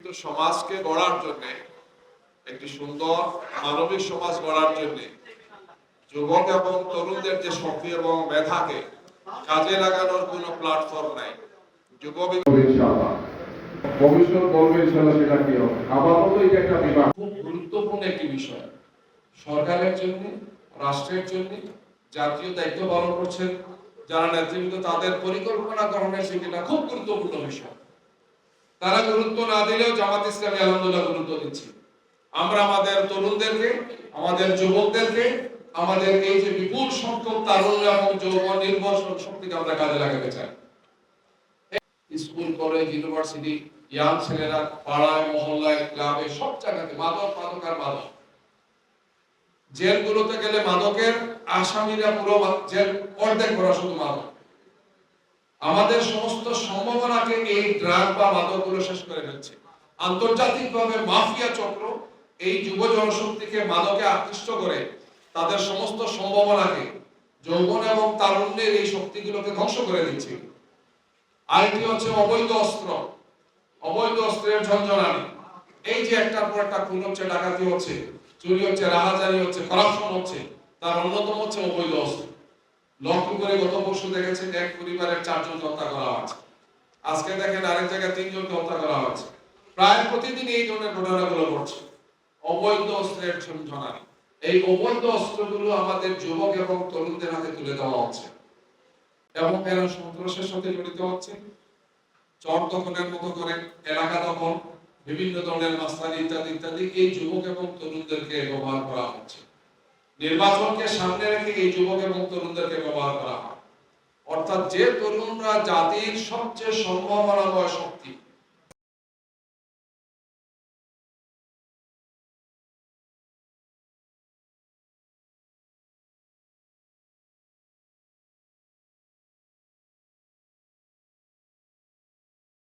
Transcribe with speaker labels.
Speaker 1: কিন্তু সমাজকে গড়ার জন্য, একটি সুন্দর মানবিক সমাজ গড়ার জন্য যুবক এবং তরুণদের যে শক্তি এবং মেধাকে কাজে লাগানোর কোনো প্ল্যাটফর্ম নাই।
Speaker 2: ভবিষ্যৎ বলবে ইনশাআল্লাহ সেটা কি হবে। আপাতত এটা একটা বিভাগ,
Speaker 3: খুব গুরুত্বপূর্ণ একটি বিষয় সরকারের জন্য, রাষ্ট্রের জন্য, জাতীয় দায়িত্ব পালন করছেন যারা নেতৃবৃন্দ, তাদের পরিকল্পনা গ্রহণের সেটা খুব গুরুত্বপূর্ণ বিষয়। তারা গুরুত্ব না দিলেও জামাত ইসলামী আলহামদুলিল্লাহ গুরুত্ব দিচ্ছে। আমরা আমাদের তরুণদেরকে, আমাদের যুবকদেরকে, আমাদের এই যে বিপুল সংখ্যক তারুণ্য এবং যৌবন নির্ভর শক্তিকে আমরা কাজে লাগাতে চাই। স্কুল, কলেজ, ইউনিভার্সিটি, ইয়াং ছেলেরা পাড়ায়, মহল্লায়, ক্লাবে, সব জায়গাতে মাদক আর মাদক। জেলগুলোতে গেলে মাদকের আসামিরা পুরো জেল অর্ধেক ভরা শুধু মাদক। আমাদের সমস্ত সম্ভাবনাকে এই ড্রাগ বা মাদকগুলো শেষ করে ফেলছে। আন্তর্জাতিকভাবে মাফিয়া চক্র এই যুব জনশক্তিকে মাদকে আকৃষ্ট করে তাদের সমস্ত সম্ভাবনাকে, যৌবন এবং তারুণ্যের এই শক্তিগুলোকে ধ্বংস করে দিচ্ছে। আরেকটি হচ্ছে অবৈধ অস্ত্র, অবৈধ অস্ত্রের ঝঞ্ঝনানি। এই যে একটার পর একটা খুন হচ্ছে, ডাকাতি হচ্ছে, চুরি হচ্ছে, রাহাজানি হচ্ছে, করাপশন হচ্ছে, তার অন্যতম হচ্ছে অবৈধ অস্ত্র। লক্ষ্য করে গত পরশু দেখেছেন এক পরিবারের 4 জন হত্যা করা হচ্ছে, আজকে দেখেন আরেক জায়গায় 3 জনকে হত্যা করা হচ্ছে। প্রায় প্রতিদিন এই ধরনের ঘটনাগুলো ঘটছে। অবৈধ অস্ত্রের ঝঞ্ঝনানি, এই অবৈধ অস্ত্রগুলো আমাদের যুবক এবং তরুণদের হাতে তুলে দেওয়া হচ্ছে এবং এরা সন্ত্রাসের সাথে জড়িত হচ্ছে। চর দখলের মতো করে এলাকা দখল, বিভিন্ন ধরনের মাস্তানি ইত্যাদি ইত্যাদি এই যুবক এবং তরুণদেরকে ব্যবহার করা হচ্ছে। নির্বাচনকে সামনে রেখে এই যুবক এবং তরুণদেরকে ব্যবহার করা হয়। অর্থাৎ যে তরুণরা জাতির সবচেয়ে সম্ভাবনাময় শক্তি,